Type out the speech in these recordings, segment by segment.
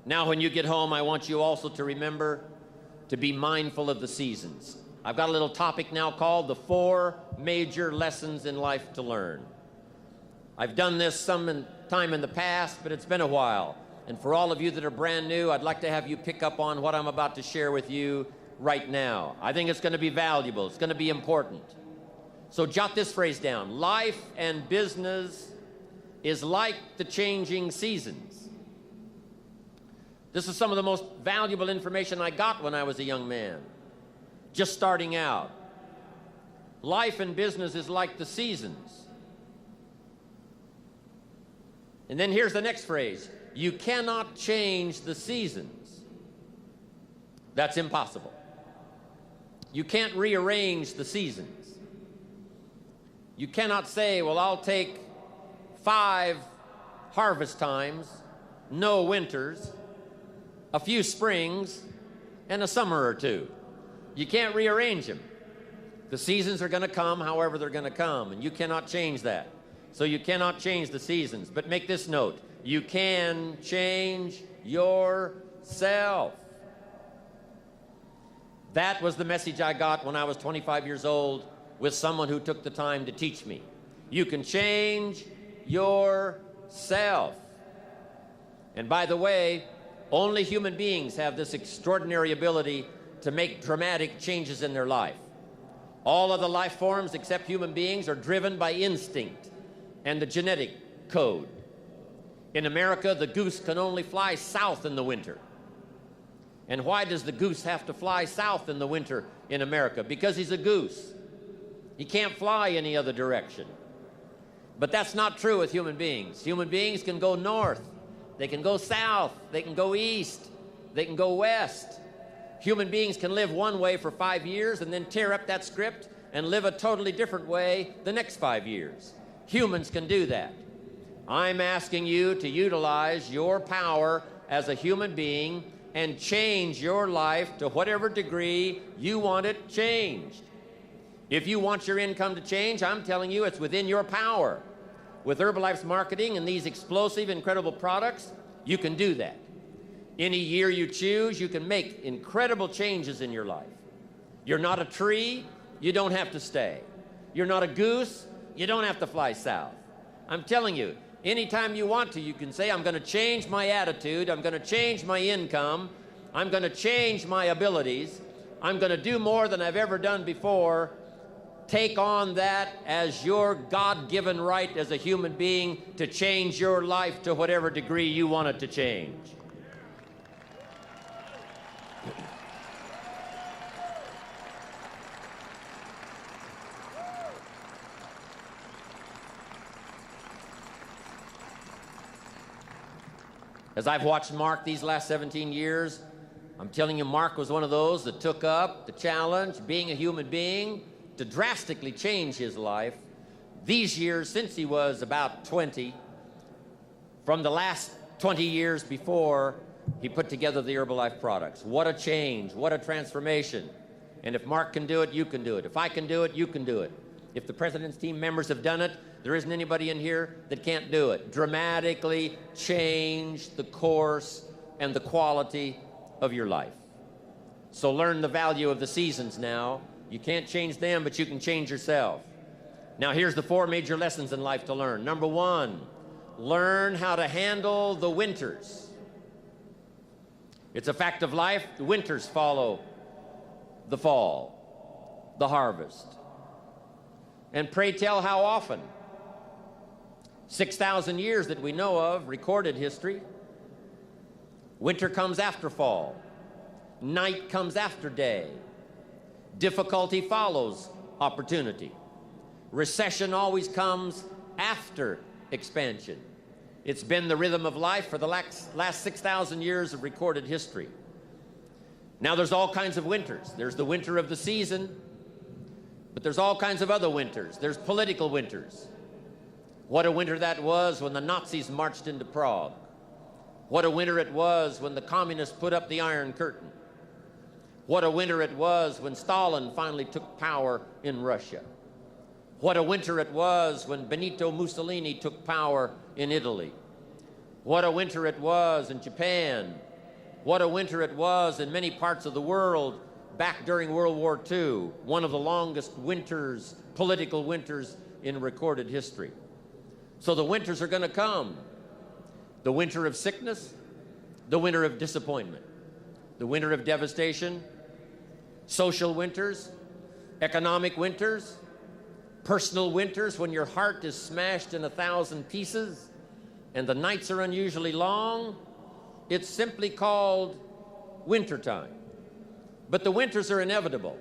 Now, when you get home, I want you also to remember to be mindful of the seasons. I've got a little topic now called the 4 major lessons in life to learn. I've done this some time in the past, but it's been a while. And for all of you that are brand new, I'd like to have you pick up on what I'm about to share with you right now. I think it's going to be valuable. It's going to be important. So jot this phrase down. Life and business is like the changing seasons. This is some of the most valuable information I got when I was a young man, just starting out. Life and business is like the seasons. And then here's the next phrase. You cannot change the seasons. That's impossible. You can't rearrange the seasons. You cannot say, well, I'll take 5 harvest times, no winters, a few springs, and a summer or 2. You can't rearrange them. The seasons are going to come however they're going to come, and you cannot change that. So you cannot change the seasons. But make this note. You can change yourself. That was the message I got when I was 25 years old with someone who took the time to teach me. You can change yourself. And by the way, only human beings have this extraordinary ability to make dramatic changes in their life. All other life forms except human beings are driven by instinct and the genetic code. In America, the goose can only fly south in the winter. And why does the goose have to fly south in the winter in America? Because he's a goose. He can't fly any other direction. But that's not true with human beings. Human beings can go north. They can go south. They can go east. They can go west. Human beings can live one way for 5 years and then tear up that script and live a totally different way the next 5 years. Humans can do that. I'm asking you to utilize your power as a human being and change your life to whatever degree you want it changed. If you want your income to change, I'm telling you it's within your power. With Herbalife's marketing and these explosive, incredible products, you can do that. Any year you choose, you can make incredible changes in your life. You're not a tree, you don't have to stay. You're not a goose, you don't have to fly south. I'm telling you, anytime you want to, you can say, I'm going to change my attitude, I'm going to change my income, I'm going to change my abilities, I'm going to do more than I've ever done before. Take on that as your God-given right as a human being to change your life to whatever degree you want it to change. As I've watched Mark these last 17 years, I'm telling you, Mark was one of those that took up the challenge, being a human being, to drastically change his life. These years, since he was about 20, from the last 20 years before he put together the Herbalife products. What a change, what a transformation. And if Mark can do it, you can do it. If I can do it, you can do it. If the President's team members have done it, there isn't anybody in here that can't do it. Dramatically change the course and the quality of your life. So learn the value of the seasons now. You can't change them, but you can change yourself. Now here's the 4 major lessons in life to learn. Number 1, learn how to handle the winters. It's a fact of life. The winters follow the fall, the harvest. And pray tell how often? 6,000 years that we know of, recorded history. Winter comes after fall. Night comes after day. Difficulty follows opportunity. Recession always comes after expansion. It's been the rhythm of life for the last 6,000 years of recorded history. Now there's all kinds of winters. There's the winter of the season, but there's all kinds of other winters. There's political winters. What a winter that was when the Nazis marched into Prague. What a winter it was when the communists put up the Iron Curtain. What a winter it was when Stalin finally took power in Russia. What a winter it was when Benito Mussolini took power in Italy. What a winter it was in Japan what a winter it was in many parts of the world back during World War II, one of the longest winters, political winters in recorded history. So the winters are going to come. The winter of sickness, the winter of disappointment, the winter of devastation, social winters, economic winters, personal winters when your heart is smashed in 1,000 pieces and the nights are unusually long. It's simply called wintertime. But the winters are inevitable.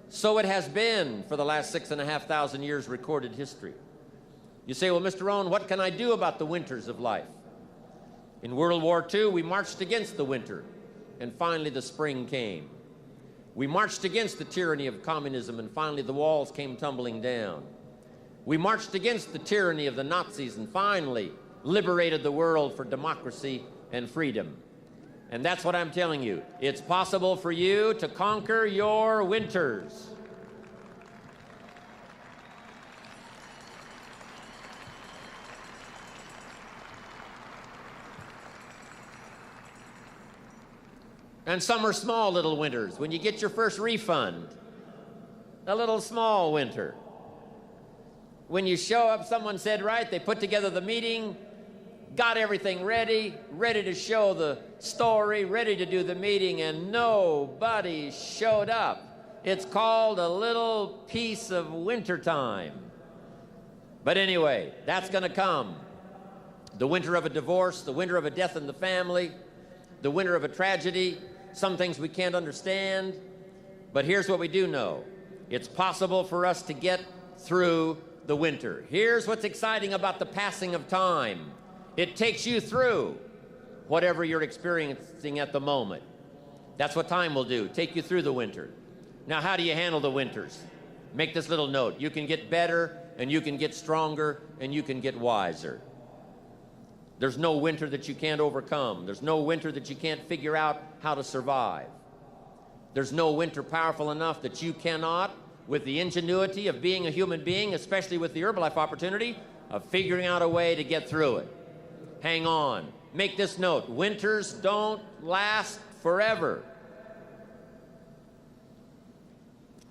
So it has been for the last 6,500 years recorded history. You say, well, Mr. Rohn, what can I do about the winters of life? In World War II, we marched against the winter, and finally the spring came. We marched against the tyranny of communism, and finally the walls came tumbling down. We marched against the tyranny of the Nazis, and finally liberated the world for democracy and freedom. And that's what I'm telling you. It's possible for you to conquer your winters. And some are small little winters. When you get your first refund, a little small winter. When you show up, someone said, right, they put together the meeting, got everything ready, ready to show the story, ready to do the meeting, and nobody showed up. It's called a little piece of wintertime. But anyway, that's going to come. The winter of a divorce, the winter of a death in the family, the winter of a tragedy, some things we can't understand. But here's what we do know. It's possible for us to get through the winter. Here's what's exciting about the passing of time. It takes you through whatever you're experiencing at the moment. That's what time will do, take you through the winter. Now, how do you handle the winters? Make this little note. You can get better, and you can get stronger, and you can get wiser. There's no winter that you can't overcome. There's no winter that you can't figure out how to survive. There's no winter powerful enough that you cannot, with the ingenuity of being a human being, especially with the Herbalife opportunity, of figuring out a way to get through it. Hang on. Make this note. Winters don't last forever.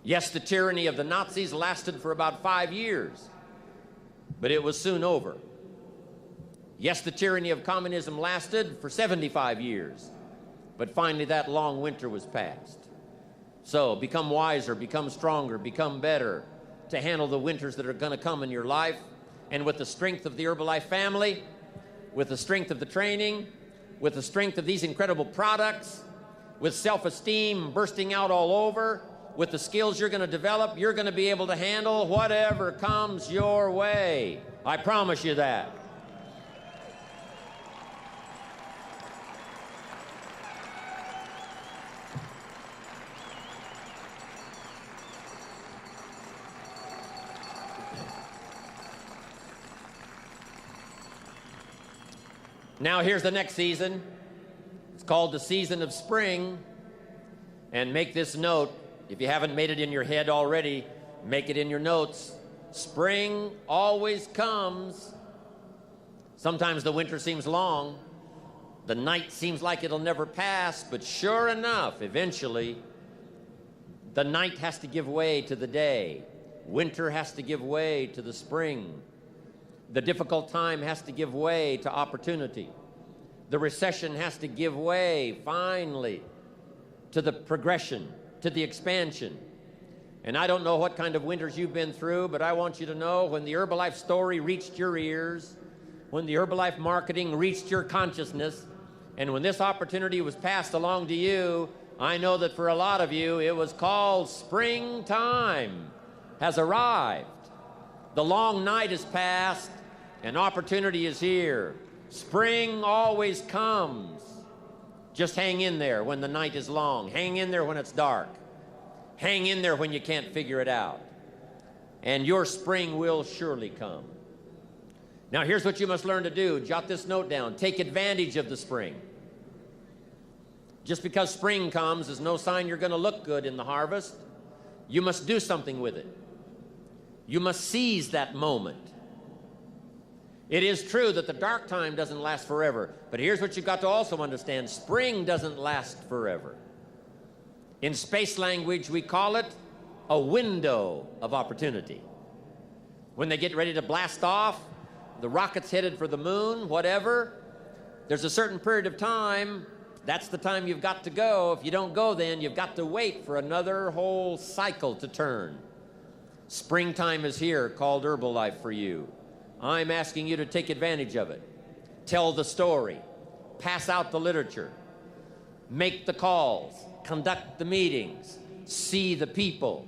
Yes, the tyranny of the Nazis lasted for about 5 years, but it was soon over. Yes, the tyranny of communism lasted for 75 years, but finally that long winter was past. So become wiser, become stronger, become better to handle the winters that are going to come in your life. And with the strength of the Herbalife family, with the strength of the training, with the strength of these incredible products, with self-esteem bursting out all over, with the skills you're going to develop, you're going to be able to handle whatever comes your way. I promise you that. Now here's the next season. It's called the season of spring. And make this note, if you haven't made it in your head already, make it in your notes. Spring always comes. Sometimes the winter seems long. The night seems like it'll never pass, but sure enough, eventually, the night has to give way to the day. Winter has to give way to the spring. The difficult time has to give way to opportunity. The recession has to give way, finally, to the progression, to the expansion. And I don't know what kind of winters you've been through, but I want you to know when the Herbalife story reached your ears, when the Herbalife marketing reached your consciousness, and when this opportunity was passed along to you, I know that for a lot of you, it was called springtime has arrived. The long night is past, and opportunity is here. Spring always comes. Just hang in there when the night is long. Hang in there when it's dark. Hang in there when you can't figure it out. And your spring will surely come. Now here's what you must learn to do. Jot this note down. Take advantage of the spring. Just because spring comes is no sign you're going to look good in the harvest. You must do something with it. You must seize that moment. It is true that the dark time doesn't last forever, but here's what you've got to also understand. Spring doesn't last forever. In space language, we call it a window of opportunity. When they get ready to blast off, the rocket's headed for the moon, whatever, there's a certain period of time. That's the time you've got to go. If you don't go then, you've got to wait for another whole cycle to turn. Springtime is here, called Herbalife for you. I'm asking you to take advantage of it. Tell the story. Pass out the literature. Make the calls. Conduct the meetings. See the people.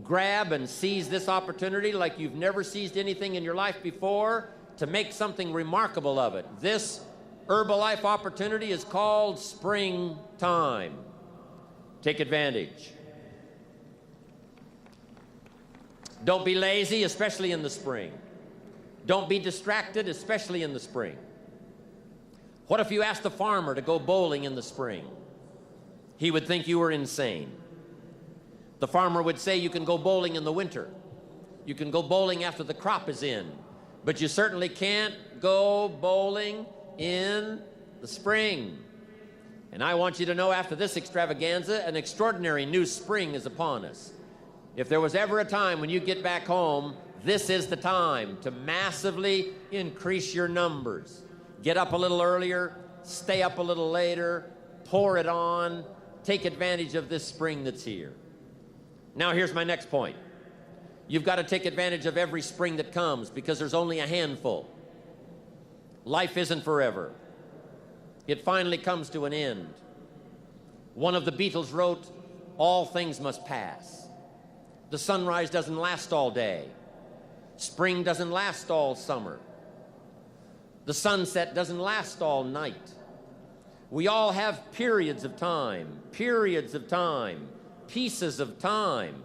Grab and seize this opportunity like you've never seized anything in your life before to make something remarkable of it. This Herbalife opportunity is called springtime. Take advantage. Don't be lazy, especially in the spring. Don't be distracted, especially in the spring. What if you asked a farmer to go bowling in the spring? He would think you were insane. The farmer would say you can go bowling in the winter. You can go bowling after the crop is in. But you certainly can't go bowling in the spring. And I want you to know, after this extravaganza, an extraordinary new spring is upon us. If there was ever a time when you get back home, this is the time to massively increase your numbers. Get up a little earlier, stay up a little later, pour it on, take advantage of this spring that's here. Now here's my next point. You've got to take advantage of every spring that comes because there's only a handful. Life isn't forever. It finally comes to an end. One of the Beatles wrote, "All things must pass." The sunrise doesn't last all day. Spring doesn't last all summer. The sunset doesn't last all night. We all have periods of time, pieces of time.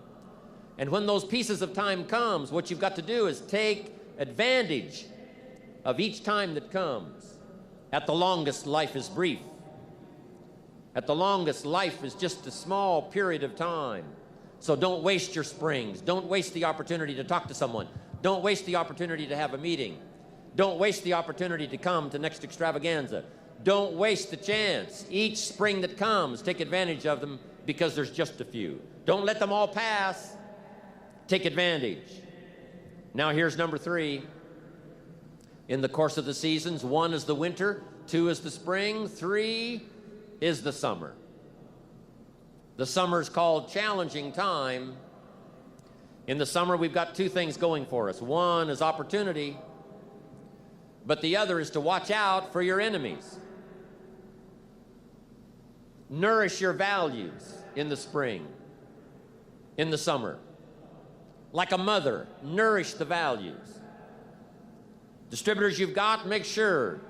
And when those pieces of time comes, what you've got to do is take advantage of each time that comes. At the longest, life is brief. At the longest, life is just a small period of time. So don't waste your springs. Don't waste the opportunity to talk to someone. Don't waste the opportunity to have a meeting. Don't waste the opportunity to come to next extravaganza. Don't waste the chance. Each spring that comes, take advantage of them because there's just a few. Don't let them all pass. Take advantage. Now here's number 3. In the course of the seasons, 1 is the winter, 2 is the spring, 3 is the summer. The summer is called challenging time. In the summer, we've got 2 things going for us. 1 is opportunity, but the other is to watch out for your enemies. Nourish your values in the spring, in the summer. Like a mother, nourish the values. Distributors you've got, make sure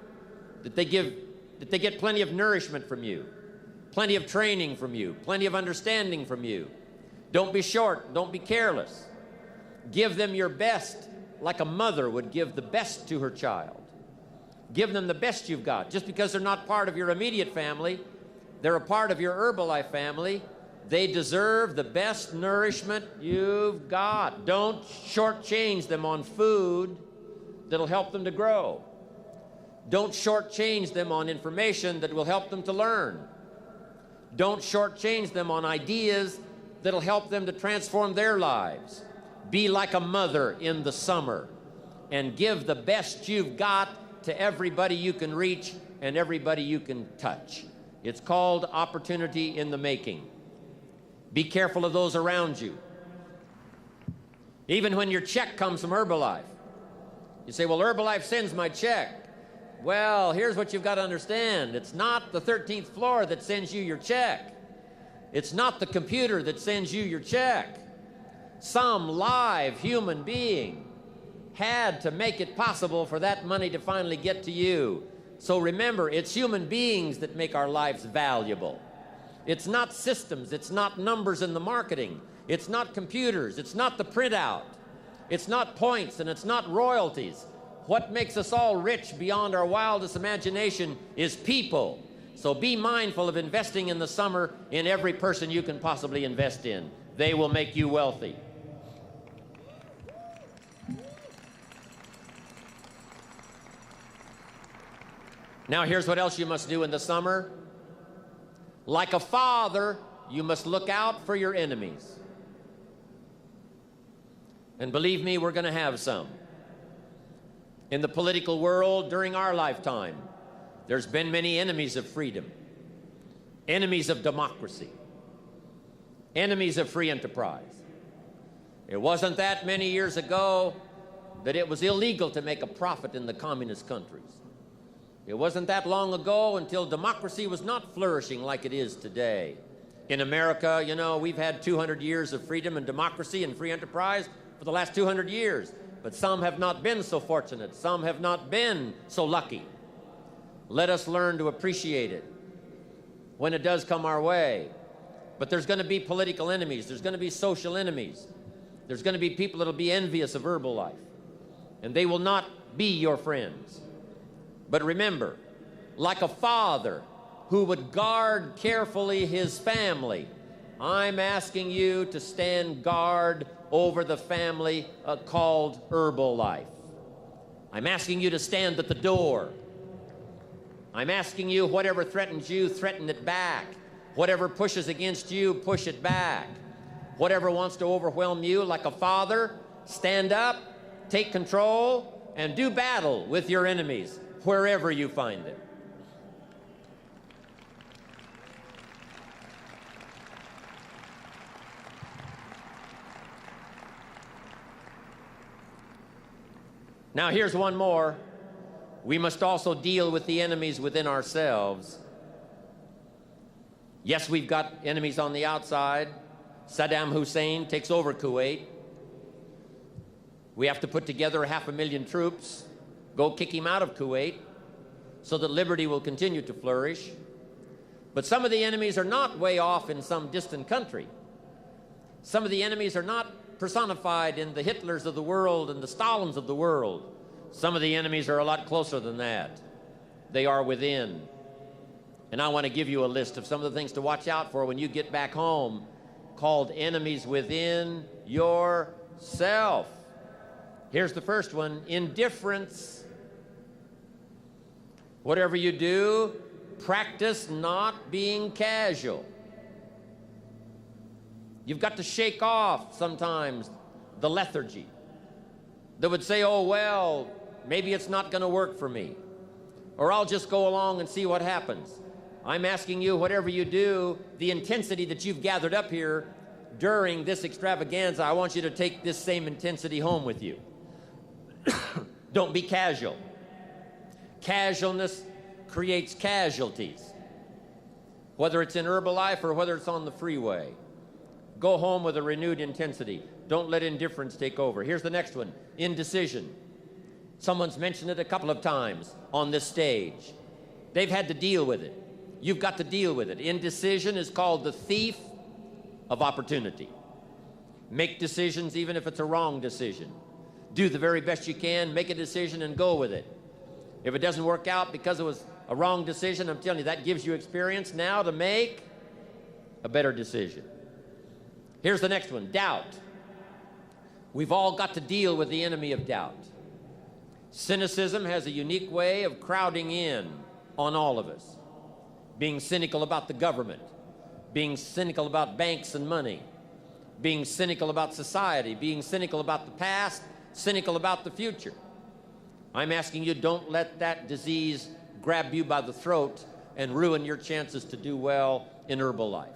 that they get plenty of nourishment from you, plenty of training from you, plenty of understanding from you. Don't be short, don't be careless. Give them your best like a mother would give the best to her child. Give them the best you've got. Just because they're not part of your immediate family, they're a part of your Herbalife family. They deserve the best nourishment you've got. Don't shortchange them on food that'll help them to grow. Don't shortchange them on information that will help them to learn. Don't shortchange them on ideas that'll help them to transform their lives. Be like a mother in the summer and give the best you've got to everybody you can reach and everybody you can touch. It's called opportunity in the making. Be careful of those around you. Even when your check comes from Herbalife, you say, well, Herbalife sends my check. Well, here's what you've got to understand. It's not the 13th floor that sends you your check. It's not the computer that sends you your check. Some live human being had to make it possible for that money to finally get to you. So remember, it's human beings that make our lives valuable. It's not systems, it's not numbers in the marketing, it's not computers, it's not the printout, it's not points, and it's not royalties. What makes us all rich beyond our wildest imagination is people. So be mindful of investing in the summer in every person you can possibly invest in. They will make you wealthy. Now here's what else you must do in the summer. Like a father, you must look out for your enemies. And believe me, we're going to have some. In the political world during our lifetime, there's been many enemies of freedom, enemies of democracy, enemies of free enterprise. It wasn't that many years ago that it was illegal to make a profit in the communist countries. It wasn't that long ago until democracy was not flourishing like it is today. In America, you know, we've had 200 years of freedom and democracy and free enterprise for the last 200 years. But some have not been so fortunate. Some have not been so lucky. Let us learn to appreciate it when it does come our way. But there's going to be political enemies. There's going to be social enemies. There's going to be people that will be envious of Herbalife. And they will not be your friends. But remember, like a father who would guard carefully his family, I'm asking you to stand guard over the family called Herbalife. I'm asking you to stand at the door. I'm asking you, whatever threatens you, threaten it back. Whatever pushes against you, push it back. Whatever wants to overwhelm you, like a father, stand up, take control, and do battle with your enemies wherever you find them. Now here's one more. We must also deal with the enemies within ourselves. Yes, we've got enemies on the outside. Saddam Hussein takes over Kuwait. We have to put together 500,000 troops, go kick him out of Kuwait so that liberty will continue to flourish. But some of the enemies are not way off in some distant country. Some of the enemies are not personified in the Hitlers of the world and the Stalins of the world. Some of the enemies are a lot closer than that. They are within. And I want to give you a list of some of the things to watch out for when you get back home, called enemies within yourself. Here's the first one: indifference. Whatever you do, practice not being casual. You've got to shake off sometimes the lethargy that would say, oh, well, maybe it's not going to work for me, or I'll just go along and see what happens. I'm asking you, whatever you do, the intensity that you've gathered up here during this extravaganza, I want you to take this same intensity home with you. Don't be casual. Casualness creates casualties, whether it's in Herbalife or whether it's on the freeway. Go home with a renewed intensity. Don't let indifference take over. Here's the next one: indecision. Someone's mentioned it a couple of times on this stage. They've had to deal with it. You've got to deal with it. Indecision is called the thief of opportunity. Make decisions even if it's a wrong decision. Do the very best you can, make a decision and go with it. If it doesn't work out because it was a wrong decision, I'm telling you, that gives you experience now to make a better decision. Here's the next one: doubt. We've all got to deal with the enemy of doubt. Cynicism has a unique way of crowding in on all of us. Being cynical about the government, being cynical about banks and money, being cynical about society, being cynical about the past, cynical about the future. I'm asking you, don't let that disease grab you by the throat and ruin your chances to do well in Herbalife.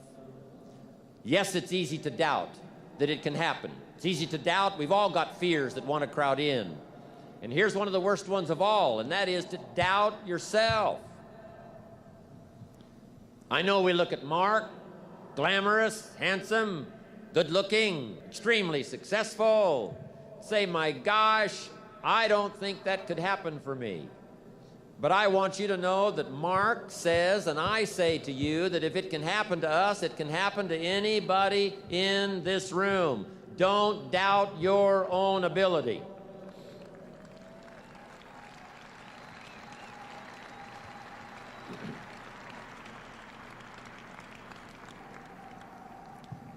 Yes, it's easy to doubt that it can happen. It's easy to doubt. We've all got fears that want to crowd in. And here's one of the worst ones of all, and that is to doubt yourself. I know we look at Mark, glamorous, handsome, good-looking, extremely successful, say, my gosh, I don't think that could happen for me. But I want you to know that Mark says, and I say to you, that if it can happen to us, it can happen to anybody in this room. Don't doubt your own ability.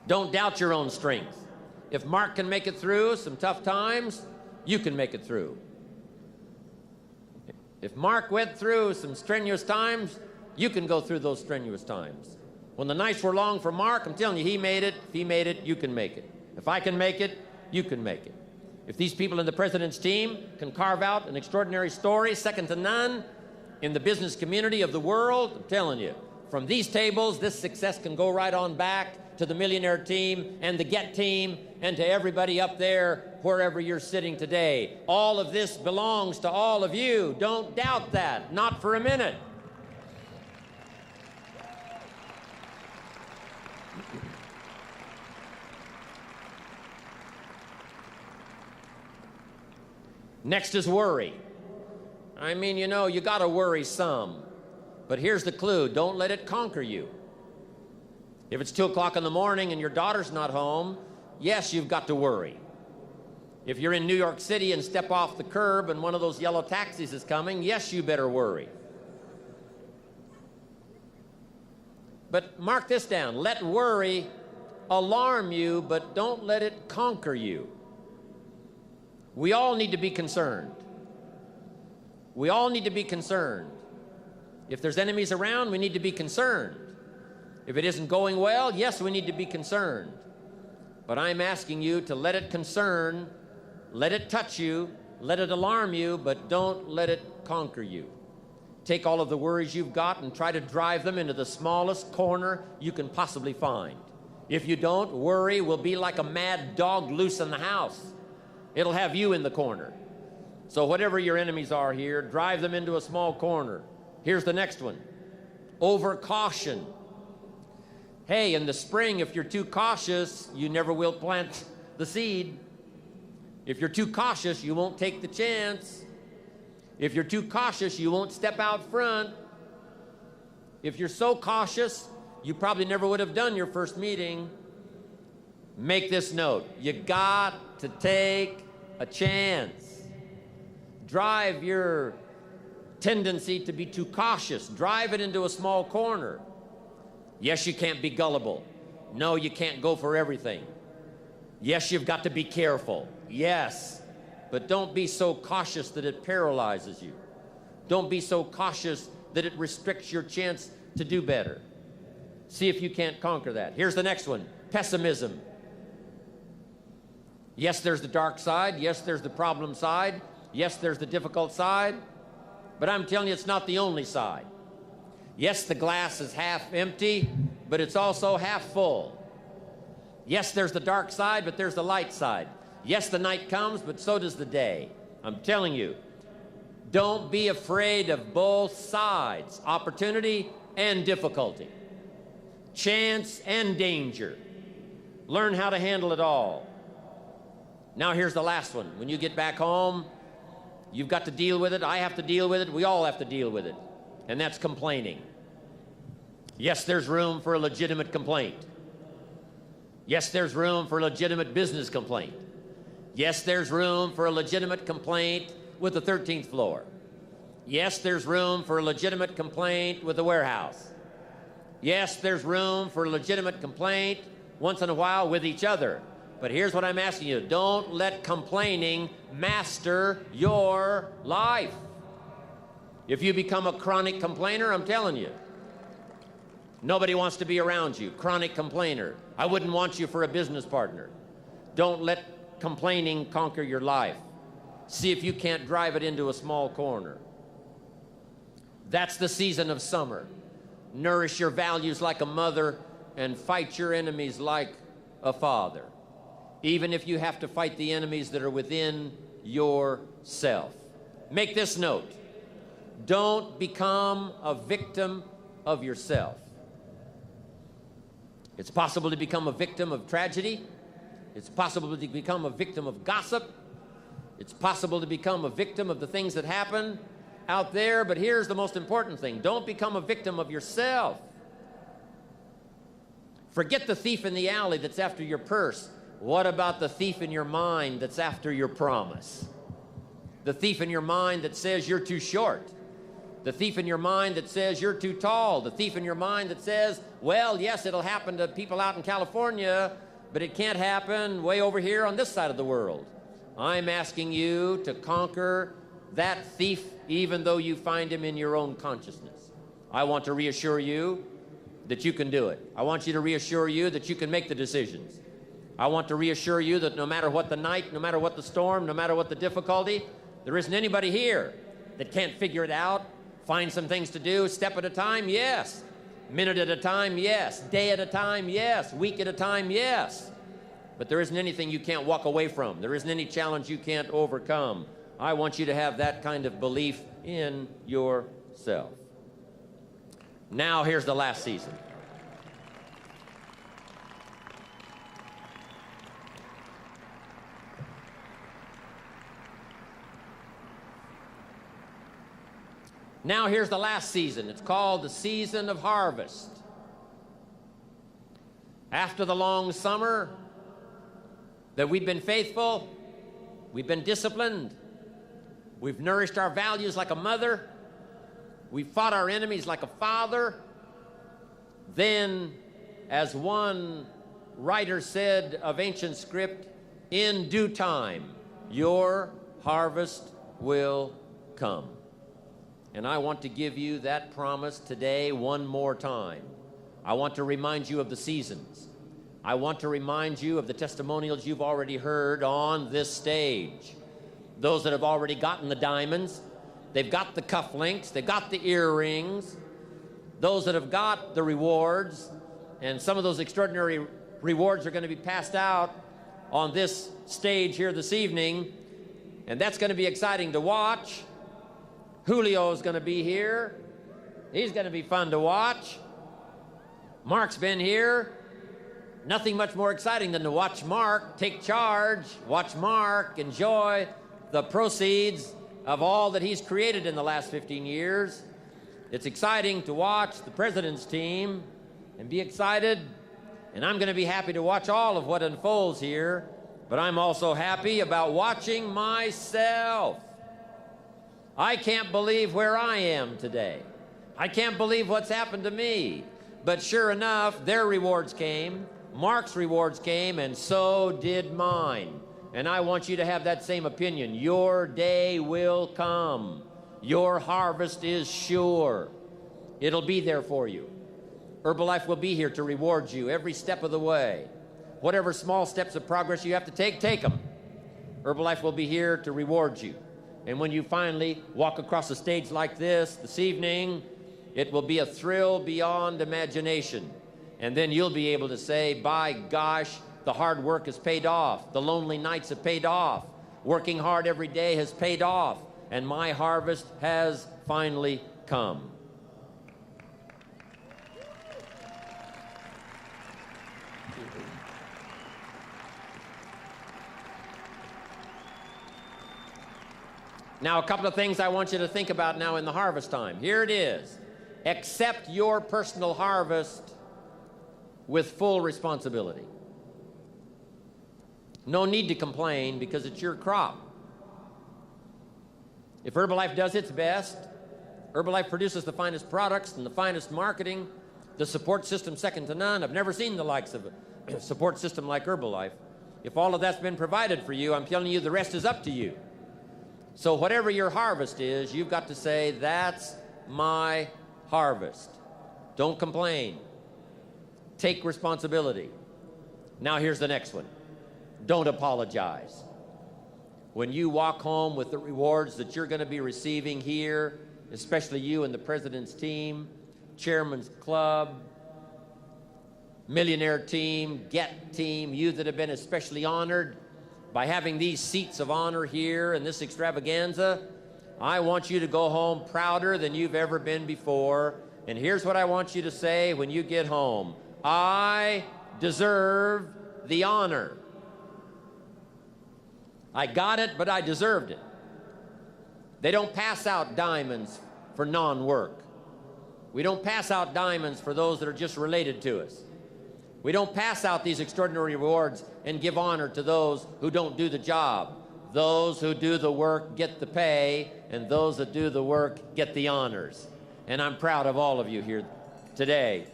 Don't doubt your own strength. If Mark can make it through some tough times, you can make it through. If Mark went through some strenuous times, you can go through those strenuous times. When the nights were long for Mark, I'm telling you, he made it. If he made it, you can make it. If I can make it, you can make it. If these people in the President's team can carve out an extraordinary story, second to none, in the business community of the world, I'm telling you, from these tables, this success can go right on back to the Millionaire team and the Get team and to everybody up there, wherever you're sitting today. All of this belongs to all of you. Don't doubt that, not for a minute. Next is worry. I mean, you know, you got to worry some. But here's the clue. Don't let it conquer you. If it's 2 o'clock in the morning and your daughter's not home, yes, you've got to worry. If you're in New York City and step off the curb and one of those yellow taxis is coming, yes, you better worry. But mark this down. Let worry alarm you, but don't let it conquer you. We all need to be concerned. We all need to be concerned. If there's enemies around, we need to be concerned. If it isn't going well, yes, we need to be concerned. But I'm asking you to let it concern, let it touch you, let it alarm you, but don't let it conquer you. Take all of the worries you've got and try to drive them into the smallest corner you can possibly find. If you don't, worry will be like a mad dog loose in the house. It'll have you in the corner. So whatever your enemies are here, drive them into a small corner. Here's the next one. Over caution. Hey, in the spring, if you're too cautious, you never will plant the seed. If you're too cautious, you won't take the chance. If you're too cautious, you won't step out front. If you're so cautious, you probably never would have done your first meeting. Make this note. You got to take a chance. Drive your tendency to be too cautious. Drive it into a small corner. Yes, you can't be gullible. No, you can't go for everything. Yes, you've got to be careful. Yes, but don't be so cautious that it paralyzes you. Don't be so cautious that it restricts your chance to do better. See if you can't conquer that. Here's the next one. Pessimism. Yes, there's the dark side. Yes, there's the problem side. Yes, there's the difficult side. But I'm telling you, it's not the only side. Yes, the glass is half empty, but it's also half full. Yes, there's the dark side, but there's the light side. Yes, the night comes, but so does the day. I'm telling you, don't be afraid of both sides, opportunity and difficulty, chance and danger. Learn how to handle it all. Now here's the last one. When you get back home, you've got to deal with it. I have to deal with it. We all have to deal with it. And that's complaining. Yes, there's room for a legitimate complaint. Yes, there's room for a legitimate business complaint. Yes, there's room for a legitimate complaint with the 13th floor. Yes, there's room for a legitimate complaint with the warehouse. Yes, there's room for a legitimate complaint once in a while with each other. But here's what I'm asking you. Don't let complaining master your life. If you become a chronic complainer, I'm telling you, nobody wants to be around you. Chronic complainer. I wouldn't want you for a business partner. Don't let complaining conquer your life. See if you can't drive it into a small corner. That's the season of summer. Nourish your values like a mother and fight your enemies like a father. Even if you have to fight the enemies that are within yourself. Make this note. Don't become a victim of yourself. It's possible to become a victim of tragedy. It's possible to become a victim of gossip. It's possible to become a victim of the things that happen out there, but here's the most important thing. Don't become a victim of yourself. Forget the thief in the alley that's after your purse. What about the thief in your mind that's after your promise? The thief in your mind that says you're too short. The thief in your mind that says you're too tall. The thief in your mind that says, well, yes, it'll happen to people out in California, but it can't happen way over here on this side of the world. I'm asking you to conquer that thief even though you find him in your own consciousness. I want to reassure you that you can do it. I want you to reassure you that you can make the decisions. I want to reassure you that no matter what the night, no matter what the storm, no matter what the difficulty, there isn't anybody here that can't figure it out, find some things to do, step at a time, yes. Minute at a time, yes. Day at a time, yes. Week at a time, yes. But there isn't anything you can't walk away from. There isn't any challenge you can't overcome. I want you to have that kind of belief in yourself. Now here's the last season. Now here's the last season. It's called the season of harvest. After the long summer that we've been faithful, we've been disciplined, we've nourished our values like a mother, we've fought our enemies like a father, then, as one writer said of ancient script, in due time, your harvest will come. And I want to give you that promise today one more time. I want to remind you of the seasons. I want to remind you of the testimonials you've already heard on this stage. Those that have already gotten the diamonds, they've got the cufflinks, they've got the earrings. Those that have got the rewards, and some of those extraordinary rewards are going to be passed out on this stage here this evening, and that's going to be exciting to watch. Julio's going to be here. He's going to be fun to watch. Mark's been here. Nothing much more exciting than to watch Mark take charge, watch Mark enjoy the proceeds of all that he's created in the last 15 years. It's exciting to watch the president's team and be excited, and I'm going to be happy to watch all of what unfolds here, but I'm also happy about watching myself. I can't believe where I am today. I can't believe what's happened to me. But sure enough, their rewards came, Mark's rewards came, and so did mine. And I want you to have that same opinion. Your day will come. Your harvest is sure. It'll be there for you. Herbalife will be here to reward you every step of the way. Whatever small steps of progress you have to take them. Herbalife will be here to reward you. And when you finally walk across a stage like this evening, it will be a thrill beyond imagination. And then you'll be able to say, by gosh, the hard work has paid off. The lonely nights have paid off. Working hard every day has paid off. And my harvest has finally come. Now, a couple of things I want you to think about now in the harvest time. Here it is. Accept your personal harvest with full responsibility. No need to complain because it's your crop. If Herbalife does its best, Herbalife produces the finest products and the finest marketing, the support system second to none. I've never seen the likes of a support system like Herbalife. If all of that's been provided for you, I'm telling you the rest is up to you. So whatever your harvest is, you've got to say, that's my harvest. Don't complain. Take responsibility. Now here's the next one. Don't apologize. When you walk home with the rewards that you're going to be receiving here, especially you and the president's team, chairman's club, millionaire team, get team, you that have been especially honored by having these seats of honor here in this extravaganza, I want you to go home prouder than you've ever been before. And here's what I want you to say when you get home. I deserve the honor. I got it, but I deserved it. They don't pass out diamonds for non-work. We don't pass out diamonds for those that are just related to us. We don't pass out these extraordinary rewards and give honor to those who don't do the job. Those who do the work get the pay, and those that do the work get the honors. And I'm proud of all of you here today.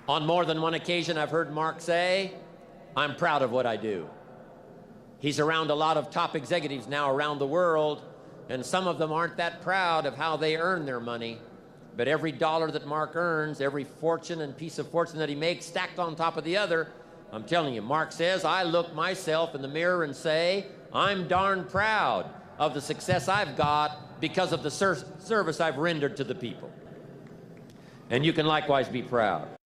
On more than one occasion, I've heard Mark say, "I'm proud of what I do." He's around a lot of top executives now around the world, and some of them aren't that proud of how they earn their money. But every dollar that Mark earns, every fortune and piece of fortune that he makes stacked on top of the other, I'm telling you, Mark says, I look myself in the mirror and say, I'm darn proud of the success I've got because of the service I've rendered to the people. And you can likewise be proud.